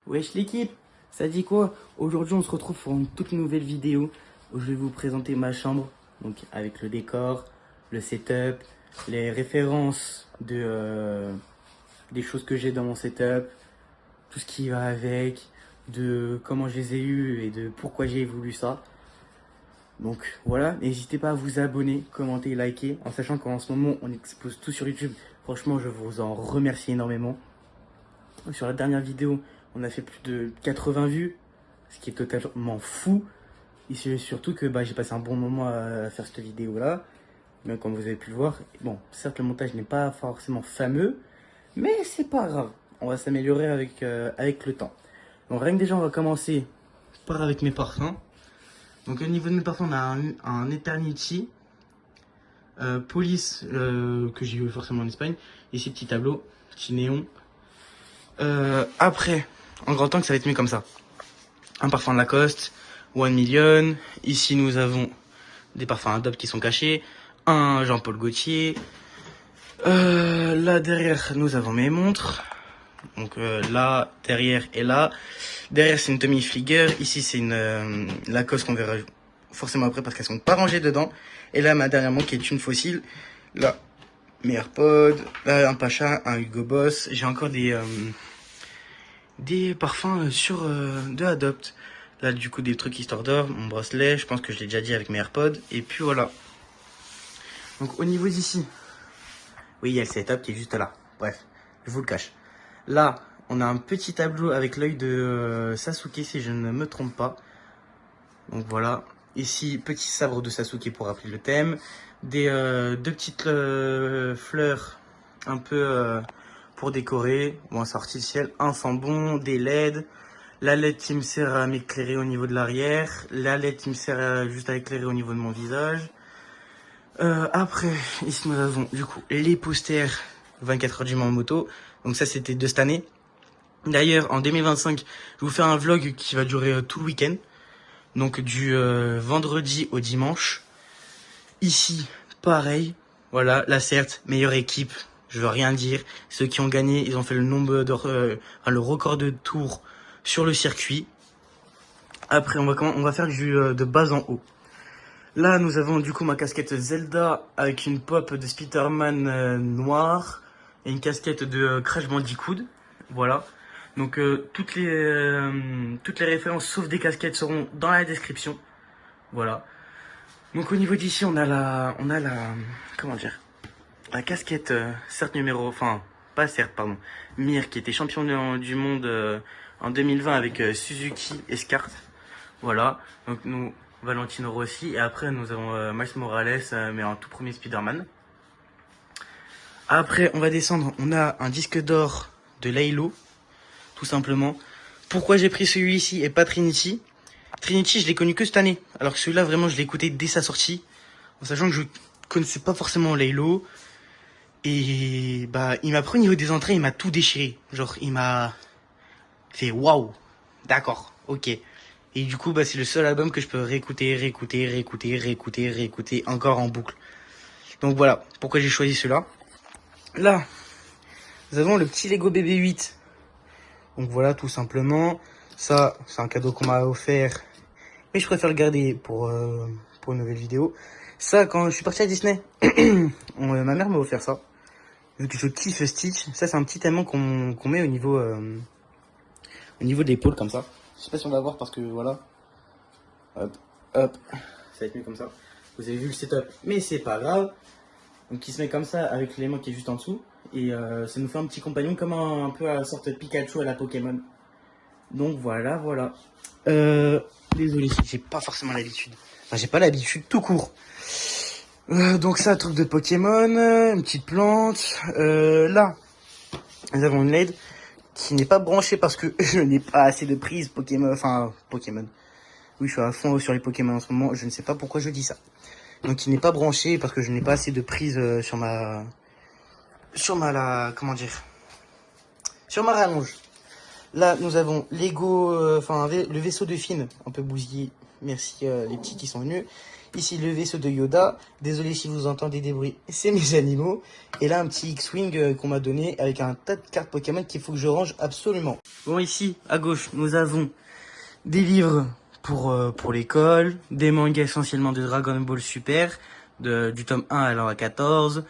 Wesh l'équipe, ça dit quoi? Aujourd'hui on se retrouve pour une toute nouvelle vidéo où je vais vous présenter ma chambre, donc avec le décor, le setup, les références des choses que j'ai dans mon setup, tout ce qui va avec, de comment je les ai eues et de pourquoi j'ai voulu ça. Donc voilà, n'hésitez pas à vous abonner, commenter, liker, en sachant qu'en ce moment on expose tout sur YouTube. Franchement je vous en remercie énormément. Sur la dernière vidéo, on a fait plus de 80 vues, ce qui est totalement fou. Et c'est surtout que j'ai passé un bon moment à faire cette vidéo-là. Mais comme vous avez pu le voir, bon, certes le montage n'est pas forcément fameux, mais c'est pas grave. On va s'améliorer avec le temps. Donc rien que déjà, on va commencer par avec mes parfums. Donc au niveau de mes parfums, on a un Eternity Police que j'ai eu forcément en Espagne. Ici, petit tableau, petit néon. Après, en grand temps que ça va être mis comme ça. Un parfum Lacoste, 1 Million. Ici, nous avons des parfums Adobe qui sont cachés. Un Jean-Paul Gaultier. Là, derrière, nous avons mes montres. Donc là, derrière et là. Derrière, c'est une Tommy Hilfiger. Ici, c'est une Lacoste qu'on verra forcément après parce qu'elles sont pas rangées dedans. Et là, ma dernière montre qui est une Fossil. Là, mes AirPods. Là, un Pacha, un Hugo Boss. J'ai encore des parfums de Adopt. Là, du coup, des trucs histoire d'or, mon bracelet, je pense que je l'ai déjà dit avec mes AirPods. Et puis voilà. Donc, au niveau d'ici, oui, il y a le setup qui est juste là. Bref, je vous le cache. Là, on a un petit tableau avec l'œil de Sasuke, si je ne me trompe pas. Donc voilà. Ici, petit sabre de Sasuke pour rappeler le thème. Deux petites fleurs un peu pour décorer. Bon, c'est artificiel. Un sambon, des LED. La LED qui me sert à m'éclairer au niveau de l'arrière. La LED qui me sert juste à éclairer au niveau de mon visage. Après, ici nous avons du coup les posters 24 heures du Mans en moto. Donc ça c'était de cette année. D'ailleurs en 2025, je vais vous faire un vlog qui va durer tout le week-end. Donc du vendredi au dimanche. Ici, pareil. Voilà, là certes, meilleure équipe. Je veux rien dire. Ceux qui ont gagné, ils ont fait le nombre le record de tours sur le circuit. Après, on va faire de bas en haut. Là, nous avons du coup ma casquette Zelda avec une pop de Spider-Man noire et une casquette de Crash Bandicoot. Voilà. Donc toutes les références sauf des casquettes seront dans la description. Voilà. Donc au niveau d'ici, comment dire, la casquette certes pas certes pardon, Mir qui était champion du monde en 2020 avec Suzuki Escart. Voilà. Donc nous Valentino Rossi et après nous avons Miles Morales mais en tout premier Spider-Man. Après on va descendre, on a un disque d'or de Laylo tout simplement. Pourquoi j'ai pris celui-ci et pas Trinity? Trinity je l'ai connu que cette année alors que celui-là vraiment je l'ai écouté dès sa sortie en sachant que je connaissais pas forcément Laylo et il m'a pris au niveau des entrées, il m'a tout déchiré, genre il m'a fait waouh, d'accord, ok. Et du coup, c'est le seul album que je peux réécouter encore en boucle. Donc voilà, pourquoi j'ai choisi cela. Là, nous avons le petit Lego BB-8. Donc voilà, tout simplement. Ça, c'est un cadeau qu'on m'a offert. Mais je préfère le garder pour une nouvelle vidéo. Ça, quand je suis parti à Disney, ma mère m'a offert ça. Vu que je kiffe Stitch. Ça, c'est un petit aimant qu'on met au niveau de l'épaule, comme ça. Je sais pas si on va voir parce que voilà. Hop, hop, ça va être mieux comme ça. Vous avez vu le setup, mais c'est pas grave. Donc il se met comme ça avec l'élément qui est juste en dessous. Et ça nous fait un petit compagnon comme un peu à la sorte de Pikachu à la Pokémon. Donc voilà. Désolé, j'ai pas forcément l'habitude. Enfin, j'ai pas l'habitude tout court. Donc ça, truc de Pokémon, une petite plante. Là, nous avons une LED qui n'est pas branchée parce que je n'ai pas assez de prise Pokémon. Oui, je suis à fond sur les Pokémon en ce moment. Je ne sais pas pourquoi je dis ça. Donc, il n'est pas branché parce que je n'ai pas assez de prise sur ma rallonge. Là, nous avons Lego, le vaisseau de Finn, un peu bousillé. Merci les petits qui sont venus. Ici, le vaisseau de Yoda. Désolé si vous entendez des bruits, c'est mes animaux. Et là, un petit X-Wing qu'on m'a donné avec un tas de cartes Pokémon qu'il faut que je range absolument. Bon, ici, à gauche, nous avons des livres pour l'école, des mangas essentiellement de Dragon Ball Super, du tome 1 à 14,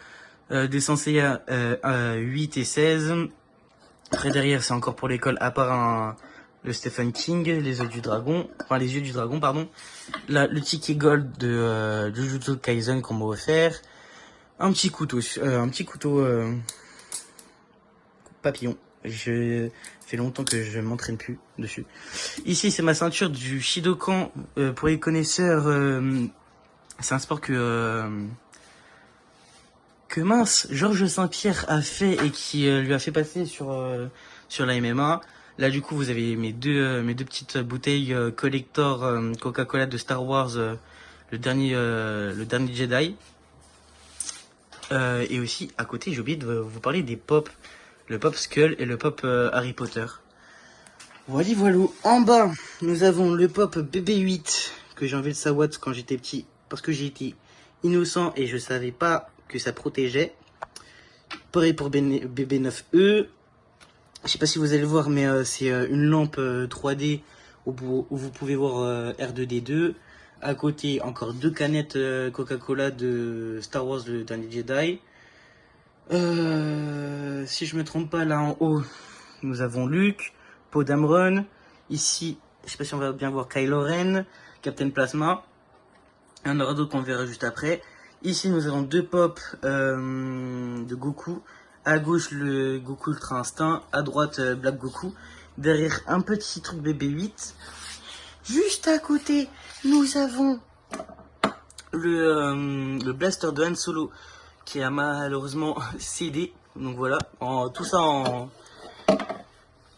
des Senseiya 8 et 16. Après derrière c'est encore pour l'école à part le Stephen King, les yeux du dragon pardon. Là le ticket gold de Jujutsu Kaisen qu'on m'a offert. Un petit couteau papillon. Je fait longtemps que je m'entraîne plus dessus. Ici c'est ma ceinture du Shidokan pour les connaisseurs. C'est un sport que mince, Georges Saint-Pierre a fait et qui lui a fait passer sur la MMA. Là du coup vous avez mes deux petites bouteilles collector Coca-Cola de Star Wars, le dernier Jedi. Et aussi à côté j'ai oublié de vous parler des pop, le pop Skull et le pop Harry Potter. Voilà. En bas nous avons le pop BB8 que j'ai enlevé le Sawat quand j'étais petit parce que j'ai été innocent et je savais pas que ça protégeait. Pareil pour BB9E. Je sais pas si vous allez le voir, mais c'est une lampe 3D où vous pouvez voir R2D2. À côté, encore deux canettes Coca-Cola de Star Wars, le dernier Jedi. Si je me trompe pas, là en haut, nous avons Luke, Poe Dameron. Ici, je sais pas si on va bien voir Kylo Ren, Captain Plasma. Il y en aura d'autres qu'on verra juste après. Ici, nous avons deux pops de Goku. À gauche, le Goku Ultra Instinct. À droite, Black Goku. Derrière, un petit truc BB8. Juste à côté, nous avons le blaster de Han Solo qui a malheureusement cédé. Donc voilà, tout ça en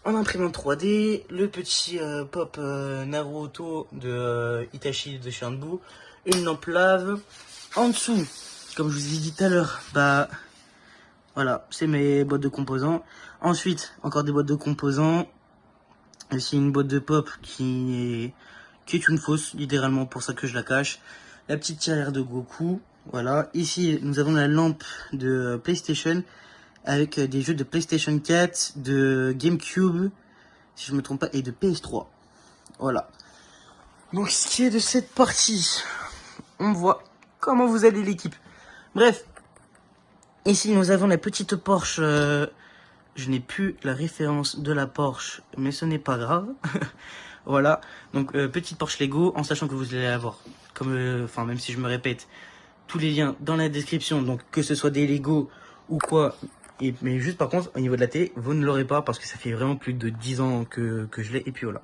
imprimante 3D. Le petit pop Naruto de Itachi de Shanbu. Une lampe lave. En dessous, comme je vous ai dit tout à l'heure, bah voilà, c'est mes boîtes de composants. Ensuite, encore des boîtes de composants. Ici une boîte de pop qui est une fausse, littéralement pour ça que je la cache. La petite tirelire de Goku, voilà. Ici, nous avons la lampe de PlayStation avec des jeux de PlayStation 4, de GameCube, si je me trompe pas, et de PS3. Voilà. Donc, ce qui est de cette partie, on voit comment vous allez l'équipe. Bref, ici nous avons la petite Porsche. Je n'ai plus la référence de la Porsche, mais ce n'est pas grave. Voilà, donc petite Porsche Lego, en sachant que vous allez avoir, enfin même si je me répète, tous les liens dans la description, donc que ce soit des Lego ou quoi. Mais juste par contre, au niveau de la télé, vous ne l'aurez pas parce que ça fait vraiment plus de 10 ans que je l'ai, et puis voilà.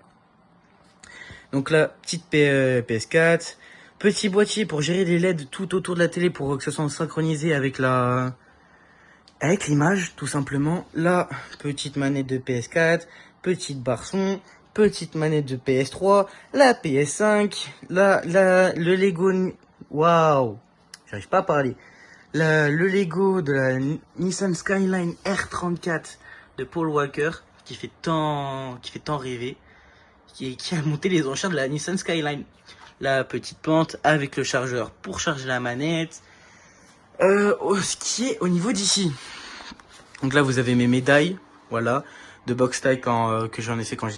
Donc là, petite PS4, petit boîtier pour gérer les LED tout autour de la télé pour que ce soit synchronisé avec l'image, tout simplement. Là, petite manette de PS4, petite barre son, petite manette de PS3, la PS5, le Lego, waouh, j'arrive pas à parler. Le Lego de la Nissan Skyline R34 de Paul Walker, qui fait tant rêver, qui a monté les enchères de la Nissan Skyline. La petite plante avec le chargeur pour charger la manette. Ce qui est au niveau d'ici. Donc là, vous avez mes médailles, voilà, de boxe taille que j'en ai fait quand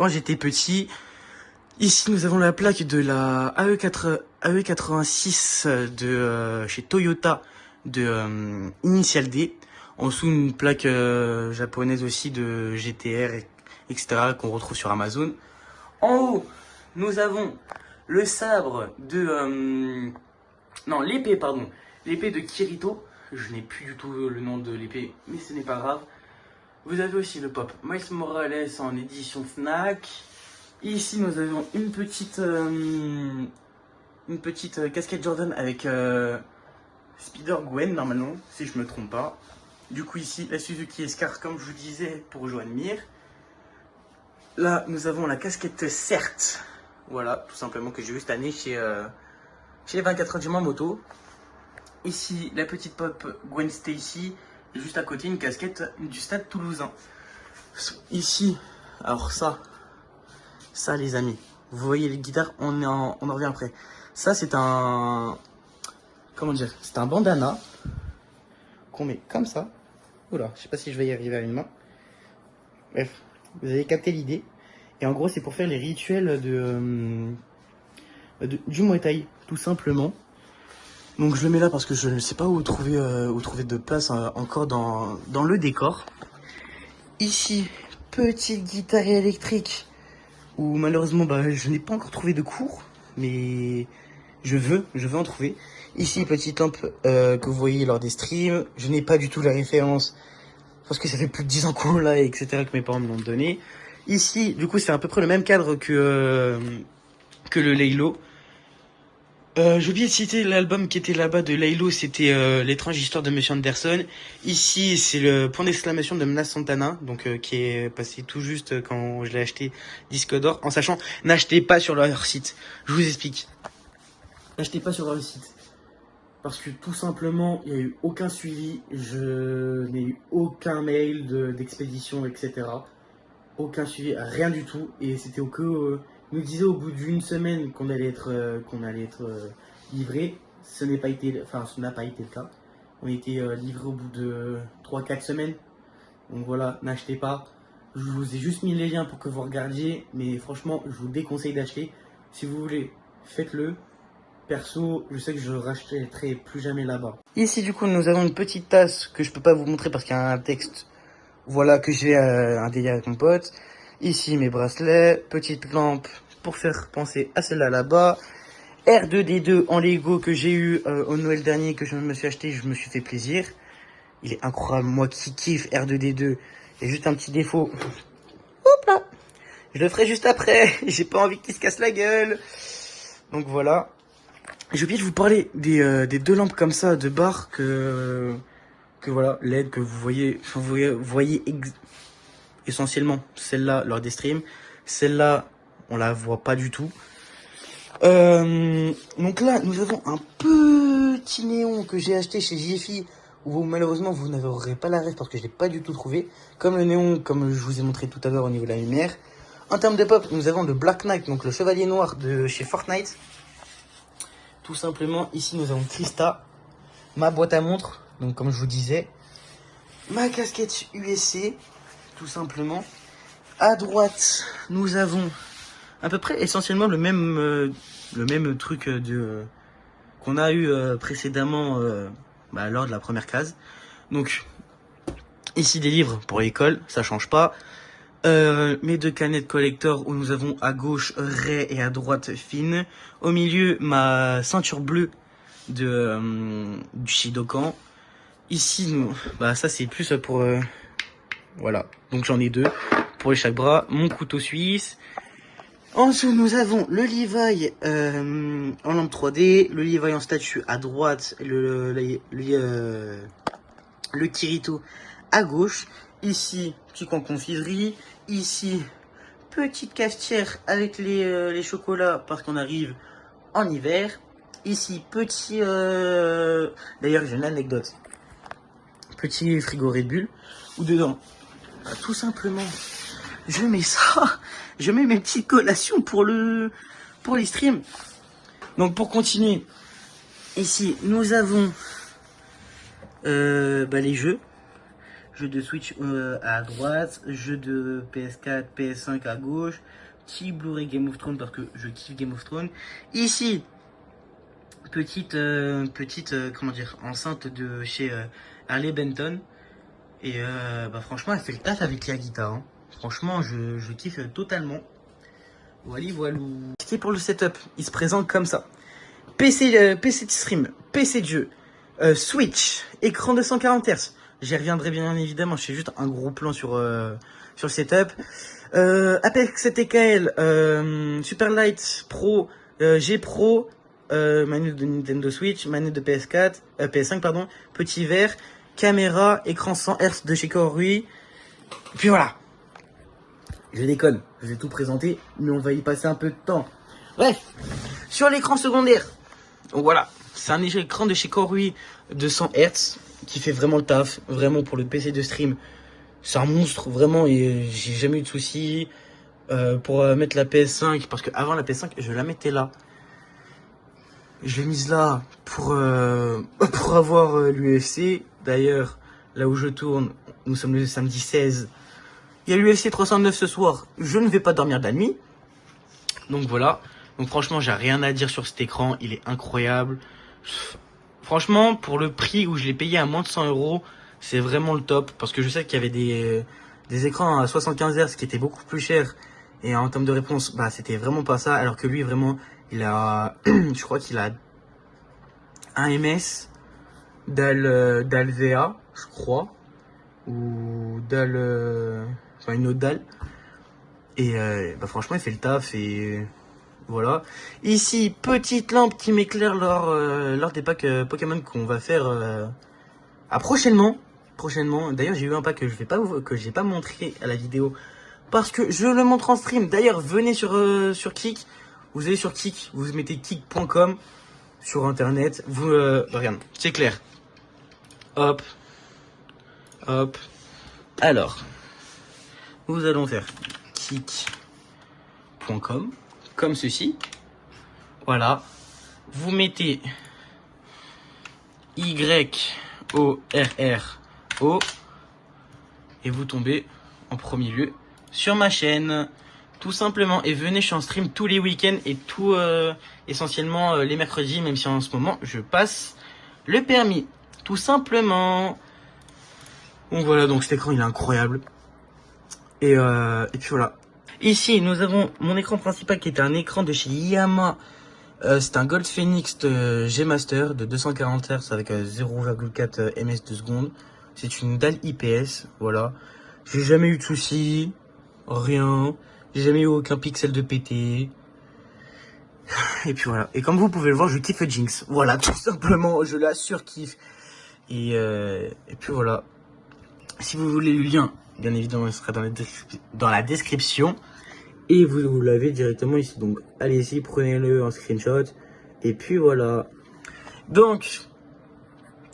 j'étais petit. Ici, nous avons la plaque de la AE86 de chez Toyota de Initial D. En dessous, une plaque japonaise aussi de GTR, etc. qu'on retrouve sur Amazon. En haut, nous avons le sabre de... non, l'épée, pardon. L'épée de Kirito. Je n'ai plus du tout le nom de l'épée, mais ce n'est pas grave. Vous avez aussi le pop Miles Morales en édition Fnac. Ici, nous avons une petite casquette Jordan avec Spider-Gwen, normalement, si je me trompe pas. Du coup, ici, la Suzuki Escar, comme je vous disais, pour Joan Mir. Là, nous avons la casquette CERT. Voilà, tout simplement, que j'ai eu cette année chez les 24 heures du Mans moto. Ici, la petite pop Gwen Stacy. Et juste à côté, une casquette du Stade Toulousain. Ici, alors ça les amis. Vous voyez les guitares, on en revient après. Ça, c'est un... Comment dire? C'est un bandana qu'on met comme ça. Oula, je sais pas si je vais y arriver à une main. Bref, vous avez capté l'idée. Et en gros, c'est pour faire les rituels du Muay Thai, tout simplement. Donc je le mets là parce que je ne sais pas où trouver de place encore dans le décor. Ici, petite guitare électrique où malheureusement je n'ai pas encore trouvé de cours, mais je veux en trouver. Ici, petite lampe que vous voyez lors des streams. Je n'ai pas du tout la référence parce que ça fait plus de 10 ans qu'on l'a, etc. que mes parents me l'ont donné. Ici, du coup, c'est à peu près le même cadre que le Laylo. J'ai oublié de citer l'album qui était là-bas de Laylo, c'était L'étrange histoire de Monsieur Anderson. Ici, c'est le point d'exclamation de Mnas Santana, donc qui est passé tout juste quand je l'ai acheté disque d'or, en sachant, n'achetez pas sur leur site. Je vous explique. N'achetez pas sur leur site. Parce que tout simplement, il n'y a eu aucun suivi, je n'ai eu aucun mail d'expédition, etc. Aucun suivi, rien du tout. Et c'était au que nous disait au bout d'une semaine qu'on allait être livré. Ce n'a pas été le cas. On a été livré au bout de 3-4 semaines. Donc voilà, n'achetez pas. Je vous ai juste mis les liens pour que vous regardiez. Mais franchement, je vous déconseille d'acheter. Si vous voulez, faites-le. Perso, je sais que je rachèterai plus jamais là-bas. Ici, du coup, nous avons une petite tasse que je peux pas vous montrer parce qu'il y a un texte. Voilà, que j'ai un délire avec mon pote. Ici, mes bracelets. Petite lampe pour faire penser à celle-là là-bas. R2D2 en Lego que j'ai eu au Noël dernier, que je me suis acheté, je me suis fait plaisir. Il est incroyable, moi qui kiffe R2D2. Il y a juste un petit défaut. Hop là. Je le ferai juste après. J'ai pas envie qu'il se casse la gueule. Donc voilà. J'ai oublié de vous parler des deux lampes comme ça de bar que voilà, LED que vous voyez essentiellement celle-là lors des streams. Celle-là, on la voit pas du tout. Donc là, nous avons un petit néon que j'ai acheté chez Jiffy, où malheureusement vous n'aurez pas la ref parce que je l'ai pas du tout trouvé. Comme le néon, comme je vous ai montré tout à l'heure au niveau de la lumière. En termes de pop, nous avons le Black Knight, donc le chevalier noir de chez Fortnite. Tout simplement, ici nous avons Krista, ma boîte à montre, donc comme je vous disais, ma casquette USC, tout simplement. À droite, nous avons à peu près essentiellement le même truc qu'on a eu précédemment lors de la première case. Donc ici des livres pour l'école, ça change pas. Mes deux canettes collector où nous avons à gauche Ray et à droite Finn. Au milieu ma ceinture bleue du Shidokan. Ici ça c'est plus pour voilà, donc j'en ai deux pour les chaque bras. Mon couteau suisse. En dessous nous avons le Levi en lampe 3D, le Levi en statue à droite, le Kirito à gauche. Ici, petit coin confiserie. Ici, petite cafetière avec les chocolats parce qu'on arrive en hiver. Ici, petit... D'ailleurs, j'ai une anecdote. Petit frigo Red Bull. Où dedans, tout simplement, je mets ça. Je mets mes petites collations pour les streams. Donc, pour continuer, ici, nous avons les jeux. Jeu de Switch à droite, jeu de PS4, PS5 à gauche, petit Blu-ray Game of Thrones parce que je kiffe Game of Thrones. Ici, petite enceinte de chez Harley Benton. Et franchement, elle fait le taf avec la guitare. Hein. Franchement, je kiffe totalement. Voilà. C'est pour le setup, il se présente comme ça. PC de stream, PC de jeu, Switch, écran de 140 Hz. J'y reviendrai bien évidemment, je fais juste un gros plan sur le setup. Apex TKL, Superlight Pro, G Pro, manette de Nintendo Switch, manette de PS5 pardon, petit verre, caméra, écran 100 Hz de chez Korui. Et puis voilà. Je déconne, je vais tout présenter, mais on va y passer un peu de temps. Bref, sur l'écran secondaire, donc voilà, c'est un écran de chez Korui de 100 Hz. Qui fait vraiment le taf, vraiment pour le PC de stream. C'est un monstre, vraiment, et j'ai jamais eu de soucis pour mettre la PS5, parce que avant la PS5, je la mettais là. Je l'ai mise là pour avoir l'UFC. D'ailleurs, là où je tourne, nous sommes le samedi 16. Il y a l'UFC 309 ce soir. Je ne vais pas dormir de la nuit. Donc voilà. Donc franchement, j'ai rien à dire sur cet écran. Il est incroyable. Franchement, pour le prix où je l'ai payé à moins de 100 euros, c'est vraiment le top. Parce que je sais qu'il y avait des écrans à 75 Hz qui étaient beaucoup plus chers. Et en termes de réponse, bah c'était vraiment pas ça. Alors que lui, vraiment, il a, je crois qu'il a un MS, dalle VA, je crois. Ou dalle, enfin une autre dalle. Et bah franchement, il fait le taf et voilà. Ici, petite lampe qui m'éclaire lors des packs Pokémon qu'on va faire prochainement. D'ailleurs, j'ai eu un pack que j'ai pas montré à la vidéo parce que je le montre en stream. D'ailleurs, venez sur Kik. Vous allez sur Kik, vous mettez kik.com sur internet. Vous regarde, c'est clair. Hop, hop. Alors, nous allons faire kik.com comme ceci. Voilà. Vous mettez YORRO et vous tombez en premier lieu sur ma chaîne. Tout simplement. Et venez, je suis en stream tous les week-ends et essentiellement les mercredis, même si en ce moment je passe le permis. Tout simplement. Donc voilà, donc cet écran il est incroyable. Et puis voilà. Ici, nous avons mon écran principal qui est un écran de chez Yamaha. C'est un Gold Phoenix G Master de 240 Hz avec 0,4 ms de seconde. C'est une dalle IPS, voilà. J'ai jamais eu de soucis, rien. J'ai jamais eu aucun pixel de pété. Et puis voilà. Et comme vous pouvez le voir, je kiffe Jinx. Voilà, tout simplement, je la surkiffe. Et puis voilà. Si vous voulez le lien, bien évidemment, il sera dans la description. Et vous l'avez directement ici. Donc, allez-y, prenez-le en screenshot. Et puis voilà. Donc,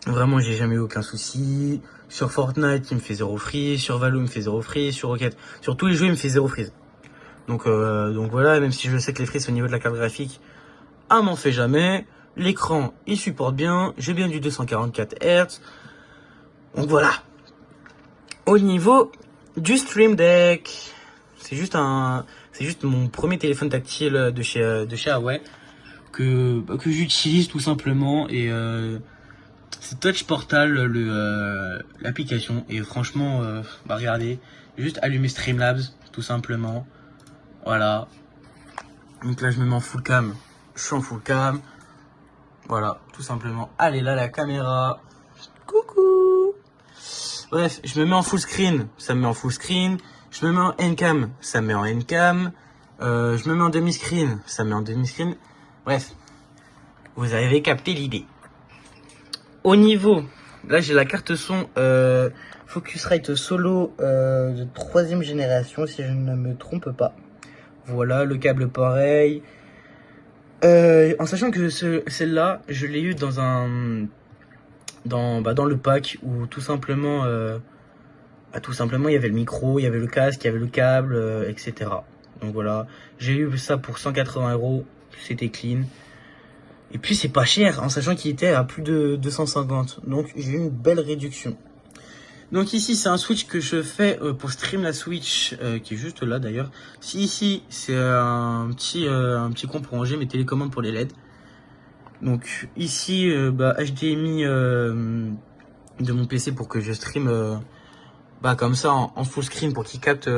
vraiment, j'ai jamais eu aucun souci. Sur Fortnite, il me fait 0 freeze. Sur Valo, il me fait 0 freeze. Sur Rocket, sur tous les jeux, il me fait 0 freeze. Donc voilà, même si je sais que les freezes au niveau de la carte graphique, m'en fait jamais. L'écran, il supporte bien. J'ai bien du 244 Hz. Donc voilà. Au niveau du Stream Deck, c'est juste mon premier téléphone tactile de chez Huawei que j'utilise tout simplement. Et c'est Touch Portal l'application. Et franchement, regardez, juste allumer Streamlabs tout simplement. Voilà. Donc là, je me mets en full cam. Je suis en full cam. Voilà, tout simplement. Allez là, la caméra. Coucou. Bref, je me mets en full screen. Ça me met en full screen. Je me mets en N-cam. Ça me met en N-cam. Je me mets en demi-screen. Ça me met en demi-screen. Bref, vous avez capté l'idée. Au niveau, là, j'ai la carte son Focusrite Solo de 3e génération, si je ne me trompe pas. Voilà, le câble pareil. En sachant que celle-là, je l'ai eu dans le pack où tout simplement, il y avait le micro, il y avait le casque, il y avait le câble, etc. Donc voilà, j'ai eu ça pour 180 €, c'était clean. Et puis c'est pas cher, en sachant qu'il était à plus de 250. Donc j'ai eu une belle réduction. Donc ici c'est un switch que je fais pour stream la Switch qui est juste là d'ailleurs. Si ici c'est un petit con pour ranger mes télécommandes pour les LED. Donc ici HDMI de mon PC pour que je stream comme ça en full screen pour qu'il capte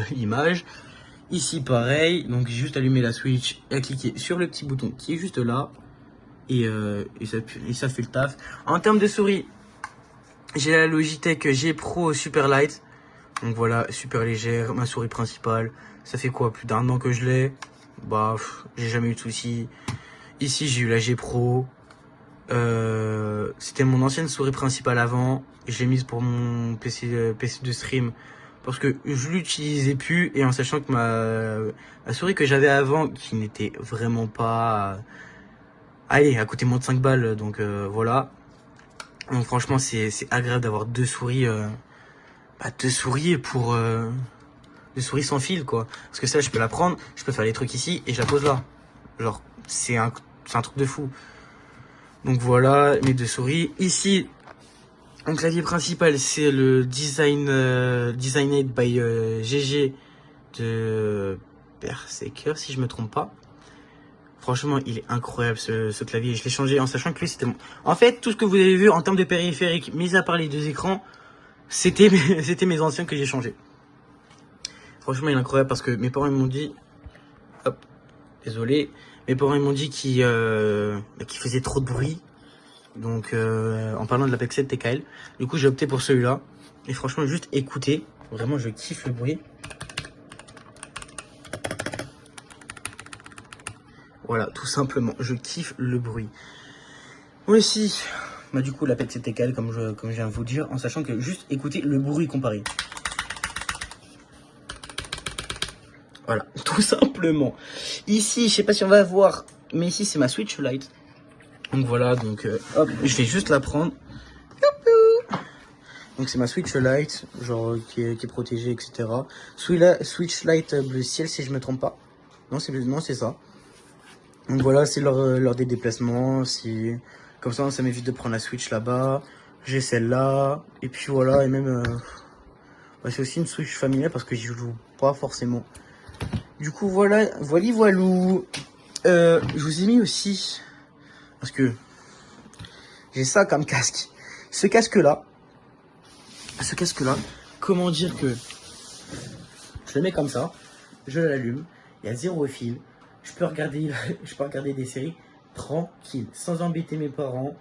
l'image. Ici pareil, donc j'ai juste allumé la Switch et à cliquer sur le petit bouton qui est juste là et ça fait le taf. En termes de souris, j'ai la Logitech G Pro Super Light. Donc voilà, super légère, ma souris principale. Ça fait quoi, plus d'1 an que je l'ai. J'ai jamais eu de soucis. Ici, j'ai eu la G Pro. C'était mon ancienne souris principale avant. Je l'ai mise pour mon PC de stream parce que je l'utilisais plus. Et en sachant que la souris que j'avais avant, qui n'était vraiment pas... allez, à côté moins de 5 balles. Donc voilà. Donc franchement c'est agréable d'avoir deux souris pour deux souris sans fil quoi, parce que ça je peux la prendre, je peux faire les trucs ici et je la pose là. Genre, c'est un truc de fou. Donc voilà, mes deux souris. Ici, mon clavier principal, c'est le Designed by GG de Berserker, si je me trompe pas. Franchement, il est incroyable ce clavier. Je l'ai changé en sachant que lui, c'était mon... En fait, tout ce que vous avez vu en termes de périphériques, mis à part les deux écrans, c'était mes anciens que j'ai changés. Franchement, il est incroyable parce que mes parents m'ont dit... Hop, désolé. Mes parents m'ont dit qu'il faisait trop de bruit. Donc, en parlant de l'Apex 7 TKL, du coup, j'ai opté pour celui-là. Et franchement, juste écoutez. Vraiment, je kiffe le bruit. Voilà, tout simplement, je kiffe le bruit. Aussi, bah du coup, l'Apex 7 TKL, comme je viens de vous dire, en sachant que juste écoutez le bruit comparé. Voilà, tout simplement. Ici, je sais pas si on va voir, mais ici, c'est ma Switch Lite. Donc voilà, donc hop, je vais juste la prendre. Donc c'est ma Switch Lite, genre qui est protégée, etc. Switch Lite bleu ciel, si je me trompe pas. Non, c'est ça. Donc voilà, c'est lors des déplacements. Si comme ça m'évite de prendre la Switch là-bas. J'ai celle-là. Et puis voilà, et même bah, c'est aussi une Switch familiale parce que j'y joue pas forcément. Du coup voilà, voilou. Je vous ai mis aussi parce que j'ai ça comme casque. Ce casque là, comment dire que je le mets comme ça, je l'allume, il y a zéro fil, je peux regarder des séries tranquille, sans embêter mes parents.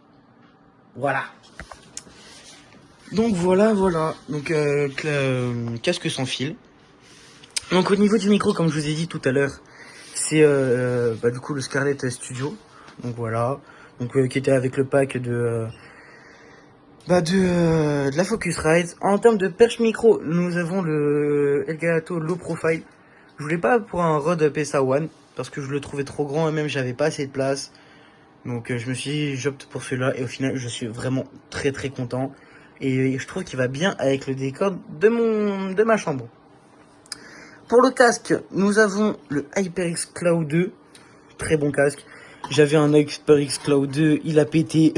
Voilà. Donc voilà. Donc casque sans fil. Donc au niveau du micro, comme je vous ai dit tout à l'heure, c'est du coup le Scarlett Studio. Donc voilà. Donc qui était avec le pack de la Focusrite. En termes de perche micro, nous avons le Elgato Low Profile. Je voulais pas pour un Rode PSA One parce que je le trouvais trop grand et même j'avais pas assez de place. Donc je me suis dit j'opte pour celui-là et au final je suis vraiment très content et je trouve qu'il va bien avec le décor de ma chambre. Pour le casque, nous avons le HyperX Cloud 2, très bon casque. J'avais un HyperX Cloud 2, il a pété.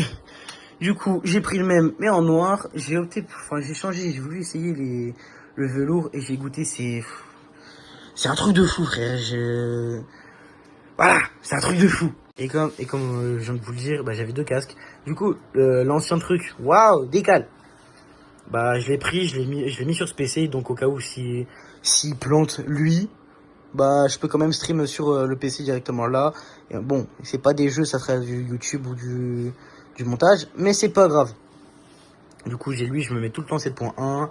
Du coup, j'ai pris le même, mais en noir. J'ai opté pour, j'ai changé, j'ai voulu essayer le velours et j'ai goûté, c'est un truc de fou, frère. Voilà, c'est un truc de fou. Et comme je viens de vous le dire, j'avais deux casques. Du coup, l'ancien truc, waouh, décale. Je l'ai pris, je l'ai mis sur ce PC, donc au cas où s'il plante lui, je peux quand même stream sur le PC directement là. Et bon, c'est pas des jeux, ça serait du YouTube ou du montage, mais c'est pas grave. Du coup, je me mets tout le temps 7.1.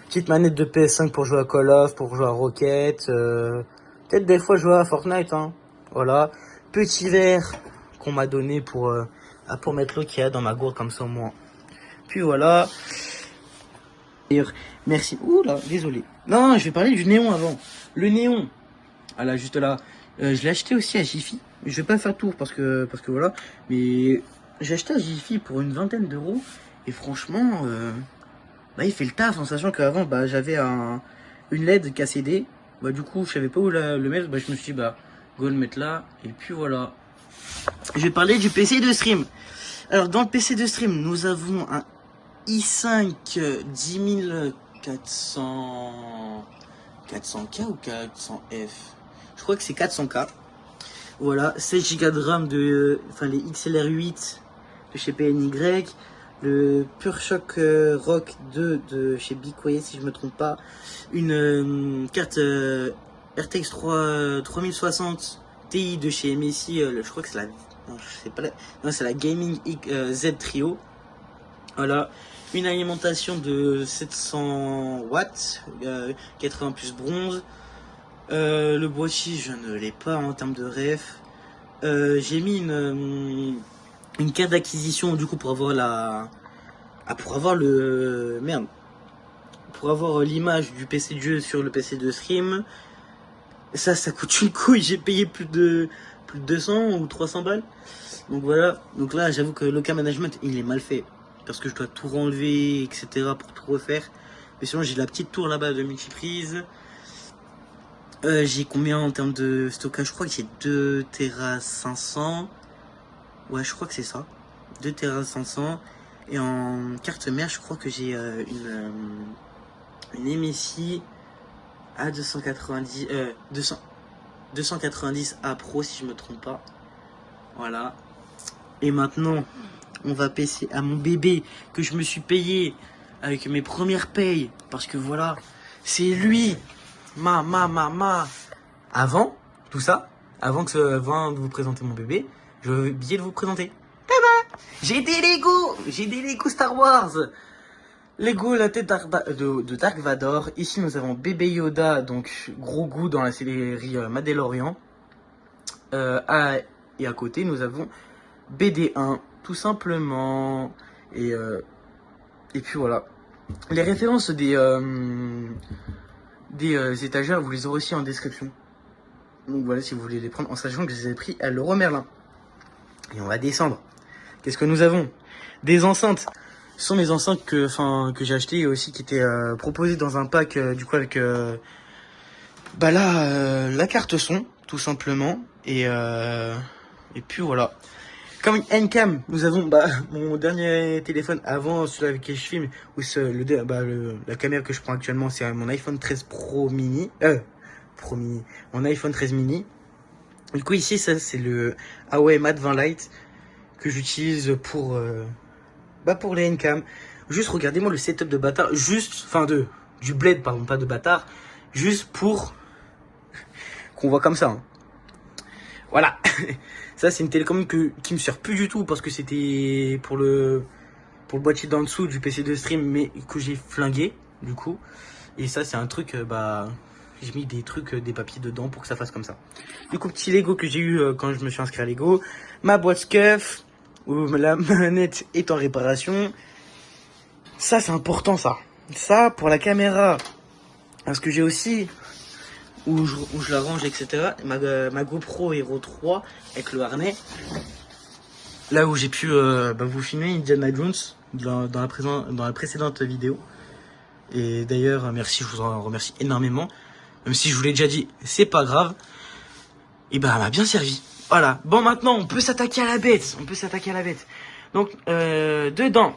Petite manette de PS5 pour jouer à Call of, pour jouer à Rocket. Peut-être des fois jouer à Fortnite, hein. Voilà. Petit verre qu'on m'a donné pour mettre l'eau qu'il y a dans ma gourde, comme ça au moins. Puis voilà. D'ailleurs, merci. Ouh là, désolé. Non, je vais parler du néon avant. Le néon. Ah là, juste là. Je l'ai acheté aussi à Jiffy. Je vais pas faire tour parce que voilà. Mais j'ai acheté à Jiffy pour une vingtaine d'euros. Et franchement, il fait le taf en sachant qu'avant, j'avais une LED KCD. Du coup, je savais pas où le mettre. Je me suis dit, go le mettre là. Et puis voilà. Je vais parler du PC de stream. Alors, dans le PC de stream, nous avons un i5 10400... 400K ou 400F? Je crois que c'est 400K. Voilà, 16 Go de RAM les XLR8 de chez PNY. Le PureShock Rock 2 de chez Be Quiet, si je me trompe pas. Une carte RTX 3060 Ti de chez MSI. Je crois que c'est la... Non, je sais pas non, c'est la Gaming Z Trio. Voilà. Une alimentation de 700 watts, 80 plus bronze. Le boîtier, je ne l'ai pas en termes de ref. J'ai mis une carte d'acquisition du coup pour avoir pour avoir l'image du PC de jeu sur le PC de stream. Ça coûte une couille. J'ai payé plus de 200 ou 300 balles. Donc voilà. Donc là, j'avoue que local management, il est mal fait. Parce que je dois tout renlever, etc. pour tout refaire. Mais sinon, j'ai la petite tour là-bas de multiprise. J'ai combien en termes de stockage? Je crois que j'ai 2 Tera 500. Ouais, je crois que c'est ça. 2 Tera 500. Et en carte mère, je crois que j'ai une MSI A290, 290 A Pro si je me trompe pas. Voilà. Et maintenant, on va passer à mon bébé que je me suis payé avec mes premières payes. Parce que voilà, c'est lui. Avant tout ça, avant de vous présenter mon bébé, je vais oublier de vous présenter. J'ai des Lego Star Wars. Lego la tête de Dark Vador. Ici nous avons bébé Yoda, donc gros goût dans la série Mandalorian. Et à côté nous avons BD1 tout simplement. Et puis voilà. Les références des étagères, vous les aurez aussi en description. Donc voilà, si vous voulez les prendre, en sachant que je les ai pris à Leroy Merlin. Et on va descendre. Qu'est-ce que nous avons? Des enceintes. Ce sont mes enceintes que j'ai achetées et aussi qui étaient proposées dans un pack du coup avec la carte son, tout simplement. Et puis voilà. Comme une Ncam, nous avons mon dernier téléphone avant celui avec lequel je filme, ou la caméra que je prends actuellement, c'est mon iPhone 13 Pro Mini. Pro Mini. Mon iPhone 13 Mini. Du coup ici, ça c'est le Huawei Mate 20 Lite que j'utilise pour les Ncam. Juste regardez-moi le setup de bâtard, du bled, pardon, pas de bâtard, juste pour qu'on voit comme ça. Hein. Voilà. Ça, c'est une télécommande qui me sert plus du tout parce que c'était pour le boîtier d'en dessous du PC de stream, mais que j'ai flingué, du coup. Et ça, c'est un truc, j'ai mis des trucs, des papiers dedans pour que ça fasse comme ça. Du coup, petit Lego que j'ai eu quand je me suis inscrit à Lego. Ma boîte SCUF, où la manette est en réparation. Ça, c'est important, ça. Ça, pour la caméra. Parce que j'ai aussi où je la range, etc. Ma GoPro Hero 3 avec le harnais. Là où j'ai pu vous filmer Indiana Jones dans la précédente vidéo. Et d'ailleurs, merci, je vous en remercie énormément. Même si je vous l'ai déjà dit, c'est pas grave. Et elle m'a bien servi. Voilà. Bon, maintenant, on peut s'attaquer à la bête. Donc, dedans,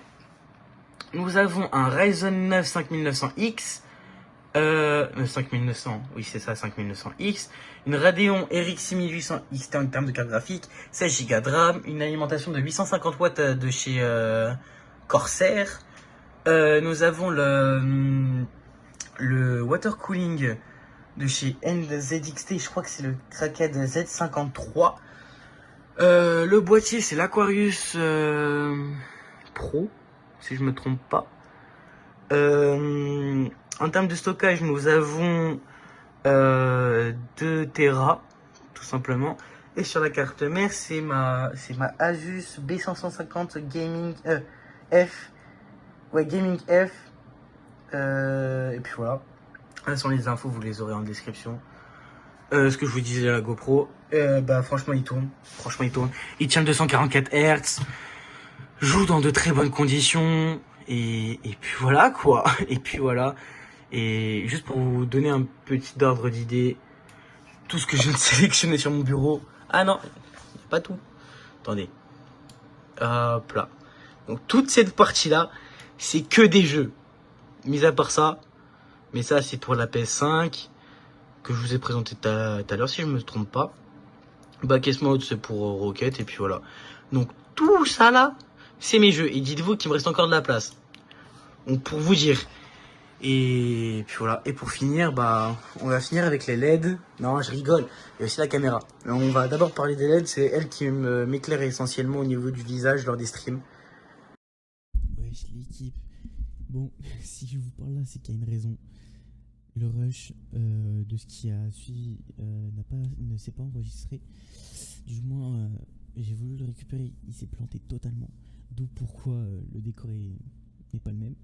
nous avons un Ryzen 9 5900X. 5900, oui c'est ça, 5900X, une Radeon RX 6800 XT en termes de carte graphique, 16 Go de RAM, une alimentation de 850 watts de chez Corsair. Nous avons le water cooling de chez NZXT, je crois que c'est le Kraken Z53. Le boîtier c'est l'Aquarius Pro, si je me trompe pas. En termes de stockage, nous avons 2 Tera, tout simplement. Et sur la carte mère, c'est ma Asus B550 Gaming F. Ouais, Gaming F. Et puis voilà. Là sont les infos, vous les aurez en description. Ce que je vous disais à la GoPro, franchement il tourne. Il tient 244 Hz. Joue dans de très bonnes conditions. Et puis voilà quoi. Et juste pour vous donner un petit ordre d'idée, tout ce que je viens de sélectionner sur mon bureau. Ah non, pas tout. Attendez. Hop là. Donc toute cette partie-là, c'est que des jeux. Mis à part ça, mais ça c'est pour la PS5 que je vous ai présenté tout à l'heure si je me trompe pas. Backcase Mode c'est pour Rocket et puis voilà. Donc tout ça là, c'est mes jeux. Et dites-vous qu'il me reste encore de la place. Donc pour vous dire. Et puis voilà. Et pour finir, on va finir avec les LED. Non, je rigole. Il y a aussi la caméra. Mais on va d'abord parler des LED. C'est elle qui m'éclaire essentiellement au niveau du visage lors des streams. Wesh l'équipe. Bon, si je vous parle là, c'est qu'il y a une raison. Le rush de ce qui a suivi ne s'est pas enregistré. Du moins, j'ai voulu le récupérer, il s'est planté totalement. D'où pourquoi le décor n'est pas le même.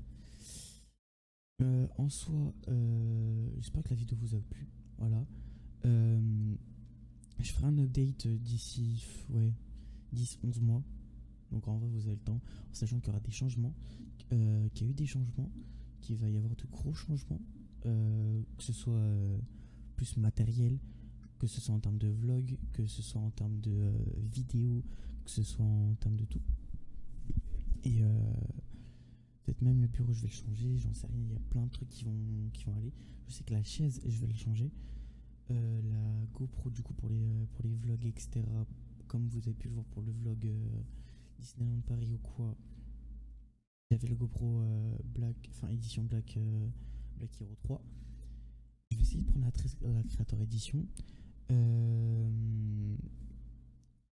En soi, j'espère que la vidéo vous a plu. Voilà. Je ferai un update d'ici 10-11 mois. Donc en vrai, vous avez le temps, en sachant qu'il y aura des changements, qu'il y a eu des changements, qu'il va y avoir de gros changements, que ce soit plus matériel, que ce soit en termes de vlog, que ce soit en termes de vidéo, que ce soit en termes de tout. Et peut-être même le bureau, je vais le changer, j'en sais rien, il y a plein de trucs qui vont aller. Je sais que la chaise, je vais le changer. La GoPro, du coup, pour les vlogs, etc. Comme vous avez pu le voir pour le vlog Disneyland Paris ou quoi. J'avais le GoPro Black, enfin édition Black Hero 3. Je vais essayer de prendre la Creator Edition.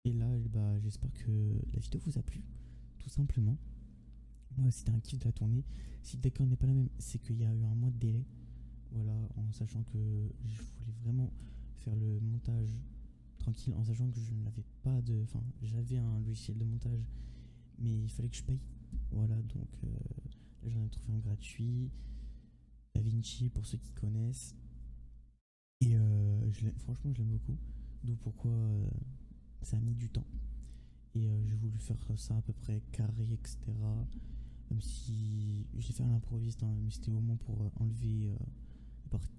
Et là, bah, j'espère que la vidéo vous a plu, tout simplement. Moi, c'était un kiff de la tournée. Si le décor n'est pas la même, c'est qu'il y a eu un mois de délai. Voilà, en sachant que je voulais vraiment faire le montage tranquille, en sachant que je n'avais pas de... Enfin, j'avais un logiciel de montage, mais il fallait que je paye. Voilà, donc là, j'en ai trouvé un gratuit. DaVinci, pour ceux qui connaissent. Et franchement, je l'aime beaucoup. D'où pourquoi ça a mis du temps. Et j'ai voulu faire ça à peu près carré, etc. Même si j'ai fait à l'improviste, hein, mais c'était au moins pour enlever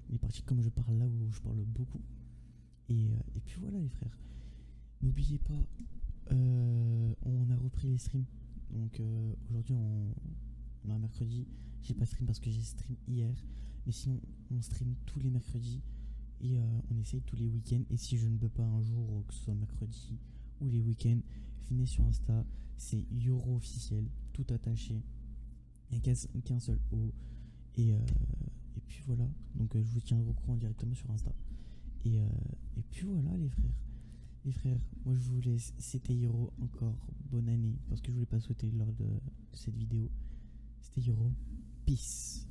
les parties comme je parle là où je parle beaucoup. Et puis voilà les frères. N'oubliez pas, on a repris les streams. Donc aujourd'hui on a un mercredi. J'ai pas stream parce que j'ai stream hier. Mais sinon on stream tous les mercredis. Et on essaye tous les week-ends. Et si je ne peux pas un jour, que ce soit mercredi ou les week-ends, venez sur Insta. C'est Yoro officiel, tout attaché. Il n'y a qu'un seul O. Et puis voilà. Donc je vous tiendrai au courant directement sur Insta. Et puis voilà les frères. Les frères, moi je vous laisse. C'était Yoro, encore bonne année. Parce que je voulais pas souhaiter lors de cette vidéo. C'était Yoro. Peace.